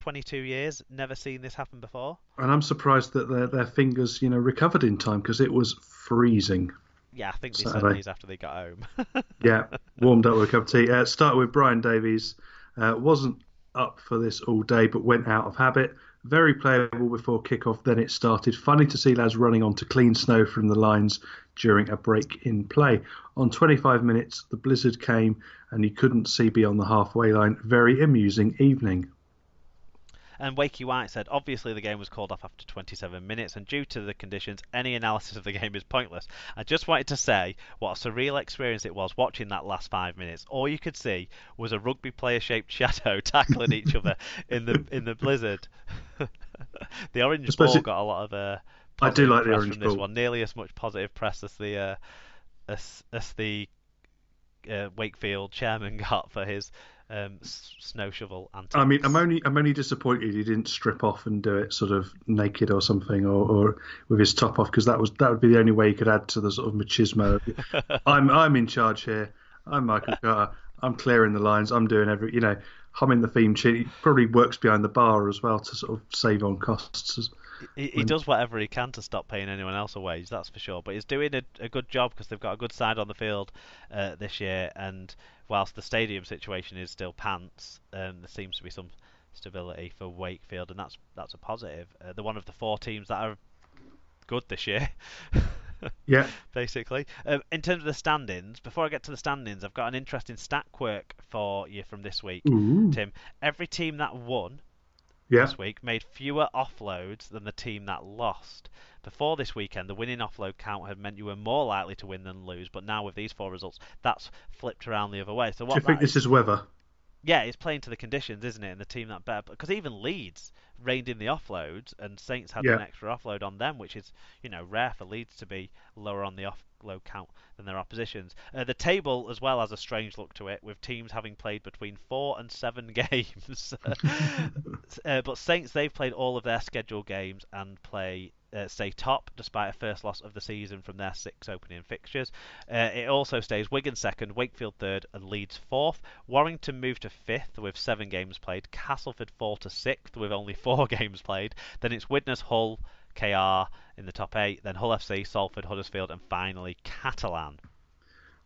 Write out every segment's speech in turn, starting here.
22 years, never seen this happen before. And I'm surprised that their fingers, recovered in time because it was freezing Yeah, I think they sent Saturday. these after they got home. Yeah, warmed up with a cup of tea. Started with Brian Davies. Wasn't up for this all day, but went out of habit. Very playable before kickoff. Then it started. Funny to see lads running onto clean snow from the lines during a break in play. On 25 minutes, the blizzard came and he couldn't see beyond the halfway line. Very amusing evening. And Wakey White said, obviously the game was called off after 27 minutes, and due to the conditions, any analysis of the game is pointless. I just wanted to say what a surreal experience it was watching that last 5 minutes. All you could see was a rugby player-shaped shadow tackling each other in the blizzard. The orange Especially, ball got a lot of I do positive like the press orange from this ball. one, nearly as much positive press as the Wakefield chairman got for his snow shovel I mean, I'm antics. only disappointed he didn't strip off and do it sort of naked or something, or with his top off, because that would be the only way he could add to the sort of machismo. I'm in charge here. I'm Michael Carter. I'm clearing the lines. I'm doing humming the theme tune. He probably works behind the bar as well to sort of save on costs. He does whatever he can to stop paying anyone else a wage, that's for sure. But he's doing a good job because they've got a good side on the field this year. And whilst the stadium situation is still pants, there seems to be some stability for Wakefield, and that's a positive. They're one of the four teams that are good this year. Yeah. Basically, in terms of the standings, before I get to the standings, I've got an interesting stat quirk for you from this week, Ooh. Tim. Every team that won Yeah. this week made fewer offloads than the team that lost. Before this weekend, the winning offload count had meant you were more likely to win than lose, but now with these four results, that's flipped around the other way. So Do you what think that this is, is weather? yeah, it's playing to the conditions, isn't it? And the team that better, because even Leeds reined in the offloads, and Saints had Yeah. an extra offload on them, which is rare for Leeds to be lower on the offload count than their oppositions. The table as well has a strange look to it, with teams having played between 4 and 7 games. But Saints, they've played all of their scheduled games and stay top despite a first loss of the season from their 6 opening fixtures. It also stays Wigan second, Wakefield third, and Leeds fourth. Warrington moved to fifth with 7 games played. Castleford fall to sixth with only 4 games played. Then it's Widnes, Hull, KR in the top 8. Then Hull FC, Salford, Huddersfield, and finally Catalan.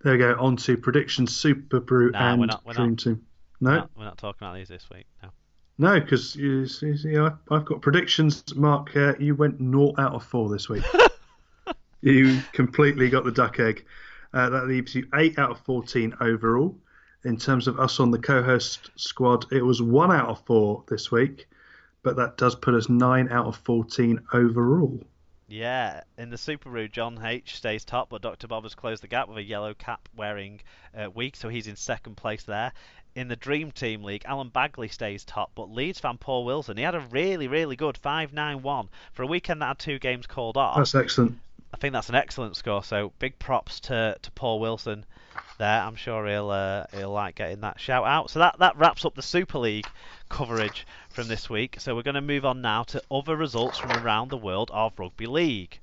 There we go. On to predictions, Super Brew, Nah, we're and not. We're not. Dream Team. We're No, not. We're not talking about these this week. No. no, because you see, I've got predictions. Mark, you went 0 out of 4 this week. You completely got the duck egg. That leaves you 8 out of 14 overall. In terms of us on the co-host squad, it was 1 out of 4 this week, but that does put us 9 out of 14 overall. Yeah, in the Super Roo, John H stays top, but Dr. Bob has closed the gap with a yellow cap wearing week, so he's in second place there. In the Dream Team League, Alan Bagley stays top, but Leeds fan Paul Wilson, he had a really, really good 5-9-1 for a weekend that had 2 games called off. That's excellent. I think that's an excellent score, so big props to Paul Wilson there. I'm sure he'll like getting that shout out. So that wraps up the Super League coverage from this week. So we're going to move on now to other results from around the world of rugby league.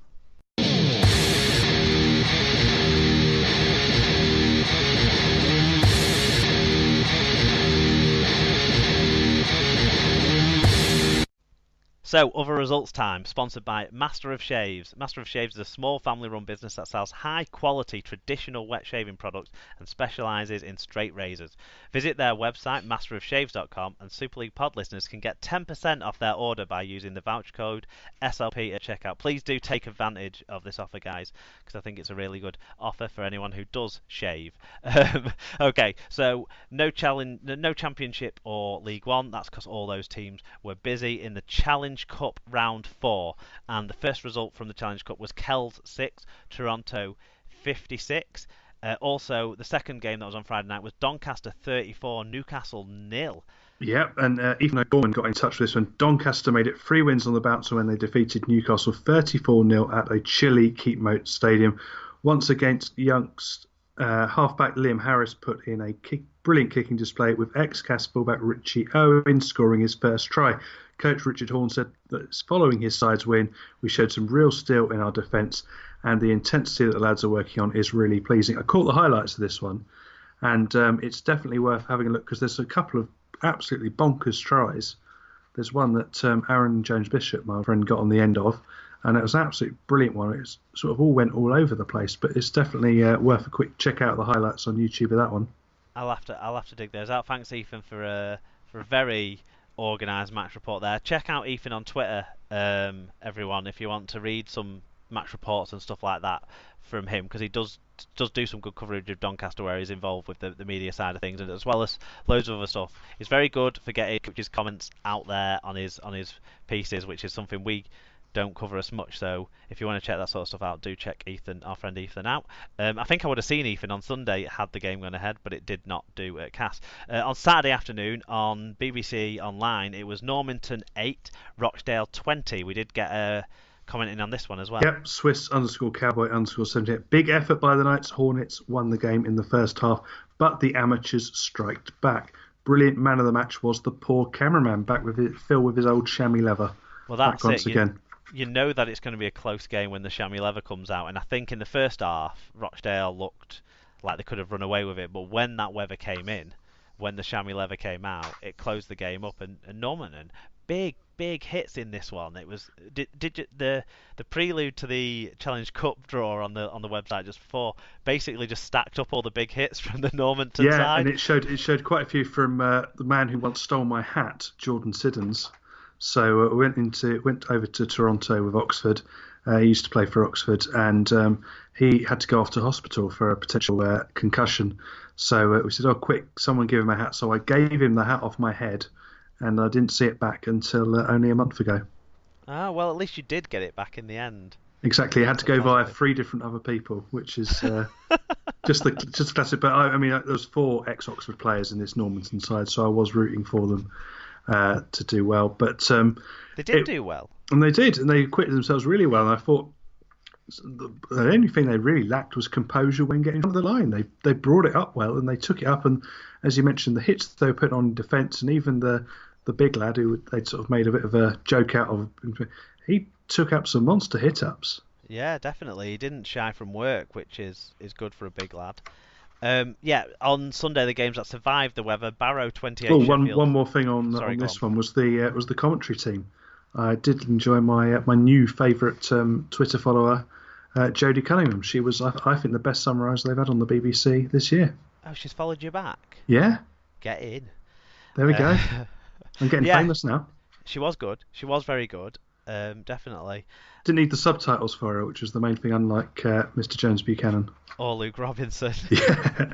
So, other results time, sponsored by Master of Shaves. Master of Shaves is a small family-run business that sells high-quality traditional wet shaving products and specialises in straight razors. Visit their website, masterofshaves.com, and Super League Pod listeners can get 10% off their order by using the voucher code SLP at checkout. Please do take advantage of this offer, guys, because I think it's a really good offer for anyone who does shave. Okay, so no championship or League One. That's because all those teams were busy in the Challenge Cup round 4, and the first result from the Challenge Cup was Kells 6, Toronto 56. Also, the second game that was on Friday night was Doncaster 34, Newcastle 0. Yeah, and Ethan O'Gorman got in touch with this one. Doncaster made it 3 wins on the bounce when they defeated Newcastle 34-0 at a chilly Keepmoat Stadium. Once against Young's halfback Liam Harris put in a brilliant kicking display, with ex-Cas fullback Richie Owen scoring his first try. Coach Richard Horn said that following his side's win, we showed some real steel in our defence, and the intensity that the lads are working on is really pleasing. I caught the highlights of this one, and it's definitely worth having a look, because there's a couple of absolutely bonkers tries There's one that Aaron Jones Bishop, my friend, got on the end of, and it was an absolutely brilliant one. It sort of all went all over the place, but it's definitely worth a quick check out the highlights on YouTube of that one. I'll have to dig those out. Thanks, Ethan, for a very organised match report there. Check out Ethan on Twitter, everyone, if you want to read some match reports and stuff like that from him, because he does do some good coverage of Doncaster where he's involved with the media side of things, and as well as loads of other stuff. He's very good for getting his comments out there on his pieces, which is something we don't cover as much. So if you want to check that sort of stuff out, do check our friend Ethan out. I think I would have seen Ethan on Sunday had the game gone ahead, but it did not do at CAS. On Saturday afternoon on BBC Online, it was Normanton 8, Rochdale 20. We did get a commenting on this one as well. Yep, Swiss_Cowboy_78. Big effort by the Knights. Hornets won the game in the first half, but the amateurs striked back. Brilliant man of the match was the poor cameraman, back with Phil with his old chamois leather. Well, that's once again. You know that it's going to be a close game when the chamois leather comes out, and I think in the first half Rochdale looked like they could have run away with it, but when that weather came in, when the chamois leather came out, it closed the game up, and Normanton big hits in this one. It was the prelude to the Challenge Cup draw on the website just before basically just stacked up all the big hits from the Normanton side. Yeah, and it showed quite a few from the man who once stole my hat, Jordan Siddons. So went over to Toronto with Oxford. He used to play for Oxford, and he had to go off to hospital for a potential concussion. So we said, "Oh, quick! Someone give him a hat." So I gave him the hat off my head, and I didn't see it back until only a month ago. Ah, well, at least you did get it back in the end. Exactly, I had to go via 3 different other people, which is just classic. But I mean, there was 4 ex-Oxford players in this Normanton side, so I was rooting for them to do well. But they did do well, and they did, and they acquitted themselves really well. And I thought the only thing they really lacked was composure when getting on the line. They brought it up well, and they took it up. And as you mentioned, the hits they were putting on in defence, and even the big lad who they'd sort of made a bit of a joke out of, he took up some monster hit-ups. Yeah, definitely. He didn't shy from work, which is good for a big lad. Yeah, on Sunday, the games that survived the weather, Barrow 28. Oh, one more thing on this one was the commentary team. I did enjoy my new favourite Twitter follower, Jodie Cunningham. She was, I think, the best summariser they've had on the BBC this year. Oh, she's followed you back? Yeah. Get in. There we go. I'm getting famous now. She was good. She was very good. Definitely. Didn't need the subtitles for her, which was the main thing, unlike Mr. Jones Buchanan. Or Luke Robinson. Yeah.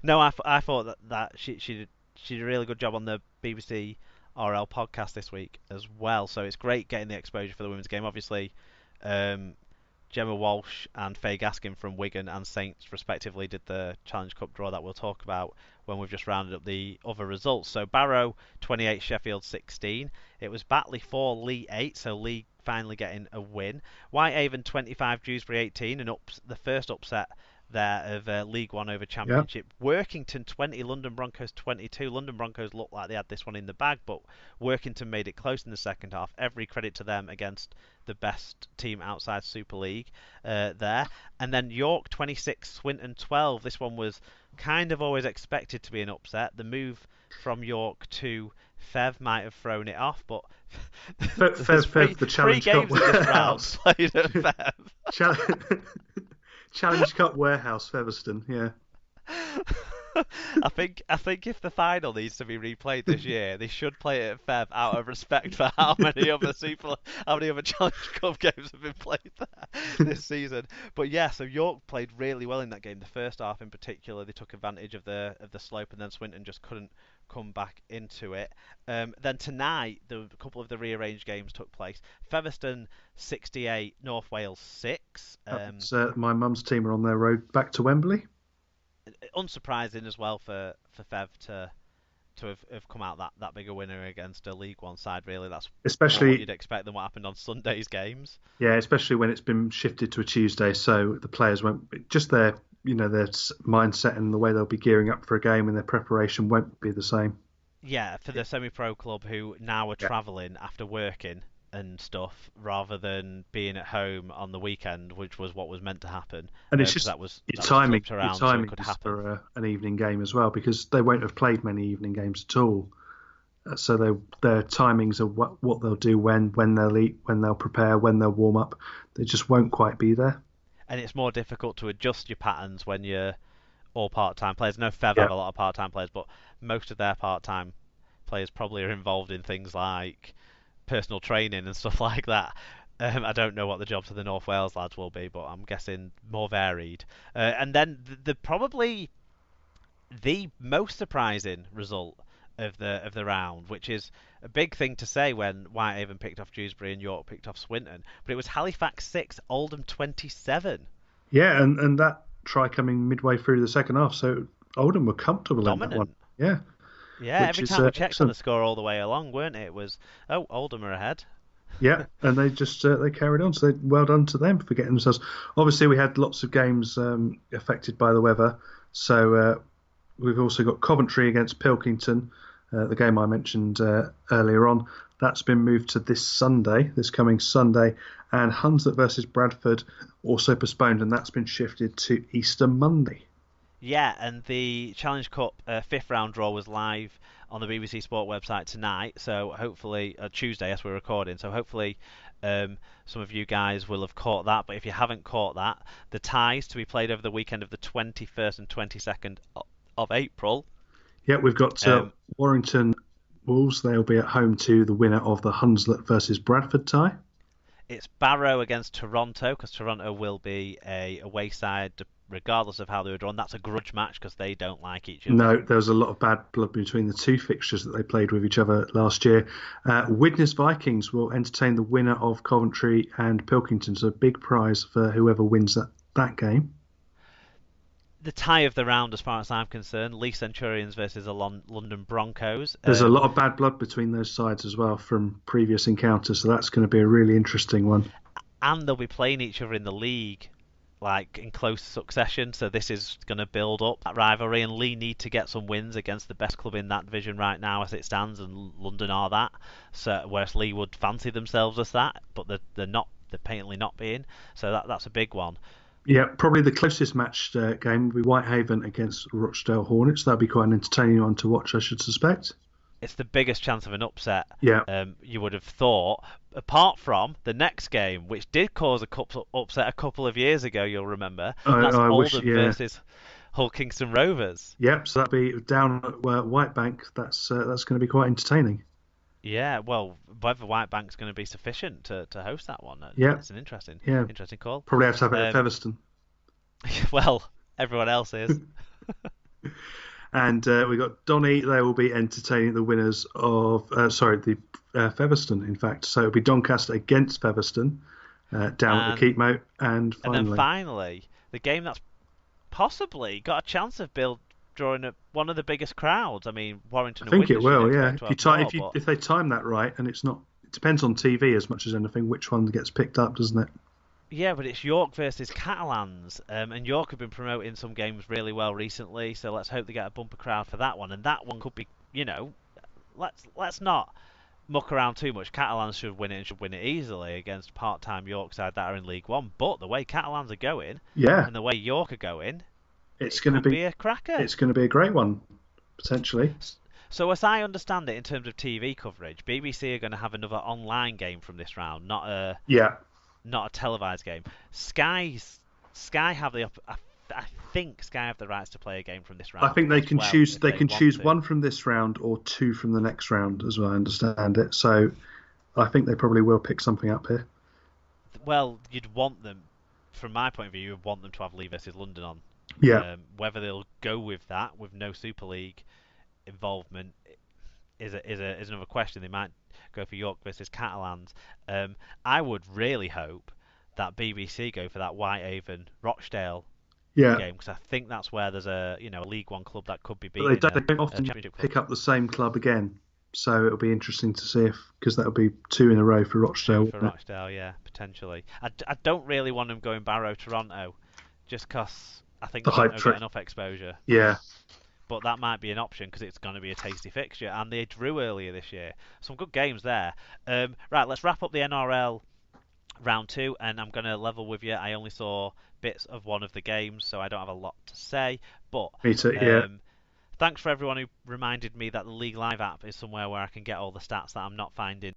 No, I thought that she did a really good job on the BBC RL podcast this week as well. So it's great getting the exposure for the women's game. Obviously, Gemma Walsh and Faye Gaskin from Wigan and Saints respectively did the Challenge Cup draw that we'll talk about when we've just rounded up the other results. So Barrow 28, Sheffield 16. It was Batley 4, Lee 8, so Lee finally getting a win. Whitehaven 25, Dewsbury 18, and the first upset there of League One over Championship. Yep. Workington 20, London Broncos 22. London Broncos looked like they had this one in the bag, but Workington made it close in the second half. Every credit to them against the best team outside Super League there. And then York 26, Swinton 12. This one was kind of always expected to be an upset. The move from York to Fev might have thrown it off, but Fev, the Challenge Cup warehouse played at Fev. Challenge Cup warehouse, Featherstone, yeah. I think if the final needs to be replayed this year, they should play it at Fev out of respect for how many other Challenge Cup games have been played there this season. But yeah, so York played really well in that game. The first half in particular, they took advantage of the slope, and then Swinton just couldn't come back into it. Then tonight, a couple of the rearranged games took place. Featherstone 68, North Wales 6. My mum's team are on their road back to Wembley. Unsurprising as well for Fev to have come out that big a winner against a League One side. Really, that's especially what you'd expect than what happened on Sunday's games. Yeah, especially when it's been shifted to a Tuesday, so the players won't just their mindset and the way they'll be gearing up for a game and their preparation won't be the same. Yeah, for the semi-pro club who now are travelling after working and stuff rather than being at home on the weekend, which was what was meant to happen. And it's just your timing for an evening game as well, because they won't have played many evening games at all so their timings of what they'll do when they'll eat, when they'll prepare, when they'll warm up, they just won't quite be there. And it's more difficult to adjust your patterns when you're all part-time players. No, Fev Yeah, have a lot of part-time players, but most of their part-time players probably are involved in things like personal training and stuff like that. I don't know what the jobs of the North Wales lads will be, but I'm guessing more varied. And then probably the most surprising result of the round, which is a big thing to say when Whitehaven picked off Dewsbury and York picked off Swinton, but it was Halifax 6, Oldham 27. yeah, and that try coming midway through the second half, so Oldham were comfortable in that one. Dominant. Yeah, Yeah, which every is time we checked on the excellent. score all the way along, weren't it? It was, oh, Oldham are ahead. Yeah, and they just they carried on. So well done to them for getting themselves. Obviously, we had lots of games affected by the weather. So we've also got Coventry against Pilkington, the game I mentioned earlier on. That's been moved to this coming Sunday, and Hunslet versus Bradford also postponed, and that's been shifted to Easter Monday. Yeah, and the Challenge Cup fifth round draw was live on the BBC Sport website tonight. So hopefully, Tuesday as we're recording. So hopefully, some of you guys will have caught that. But if you haven't caught that, the ties to be played over the weekend of the 21st and 22nd of April. Yeah, we've got Um, Warrington Wolves. They'll be at home to the winner of the Hunslet versus Bradford tie. it's Barrow against Toronto because Toronto will be a away side regardless of how they were drawn. That's a grudge match because they don't like each other. No, there was a lot of bad blood between the two fixtures that they played with each other last year. Widnes Vikings will entertain the winner of Coventry and Pilkington, so a big prize for whoever wins that game. The tie of the round, as far as I'm concerned, Leigh Centurions versus the London Broncos. There's a lot of bad blood between those sides as well from previous encounters, so that's going to be a really interesting one. And they'll be playing each other in the league, like in close succession. So this is going to build up that rivalry, and Leigh need to get some wins against the best club in that division right now as it stands, and London are that. So whereas Leigh would fancy themselves as that, but they're not. They're patently not being. So that's a big one. Yeah, probably the closest match game will be Whitehaven against Rochdale Hornets. That'll be quite an entertaining one to watch, I should suspect. It's the biggest chance of an upset Yeah, you would have thought, apart from the next game, which did cause a upset a couple of years ago, you'll remember, and that's I wish. Oldham Yeah, versus Hull Kingston Rovers. yep. So that'll be down at White Bank. That's going to be quite entertaining. Yeah, well, whether White Bank's going to be sufficient to host that one, Yeah, it's an yeah. interesting call. Probably have to have it at Um, Featherstone. well, everyone else is. And we've got Donny. They will be entertaining the winners of, the Featherstone, in fact. So it'll be Doncaster against Featherstone down at the And Keepmoat. And and then finally, finally, the game that's possibly got a chance of drawing up one of the biggest crowds. I mean, I Warrington and think it Widnes you'd will, yeah. expect to have more, but If they time that right, and it's not, it depends on TV as much as anything, which one gets picked up, doesn't it? yeah, but it's York versus Catalans, and York have been promoting some games really well recently, so let's hope they get a bumper crowd for that one. And that one could be, let's not muck around too much. Catalans should win it and should win it easily against part-time York side that are in League One. But the way Catalans are going Yeah, and the way York are going, it's it going to could be be a cracker. it's going to be a great one potentially. So as I understand it, in terms of TV coverage, BBC are going to have another online game from this round, Yeah, not a televised game. Sky have I think Sky have the rights to play a game from this I round think they as can well choose if they they can want choose to. one from this round or two from the next round, as I understand it. So I think they probably will pick something up here. Well, you'd want them, from my point of view, you'd want them to have Leigh versus London on. Yeah, Whether they'll go with that, with no Super League involvement, is another question. They might go for York versus Catalans. I would really hope that BBC go for that Whitehaven Rochdale yeah. game because I think that's where there's a League One club that could be But beating they don't a often Championship club. pick up the same club again. So it'll be interesting to see if, because that'll be two in a row for Rochdale. Two for Rochdale, yeah, potentially. I don't really want them going Barrow Toronto, just because I think The hype Toronto trick. get enough exposure. Yeah, But that might be an option because it's going to be a tasty fixture, and they drew earlier this year. Some good games there. Right, let's wrap up the NRL round two, and I'm going to level with you. I only saw bits of one of the games, so I don't have a lot to say. But me too. Yeah, um, Thanks for everyone who reminded me that the League Live app is somewhere where I can get all the stats that I'm not finding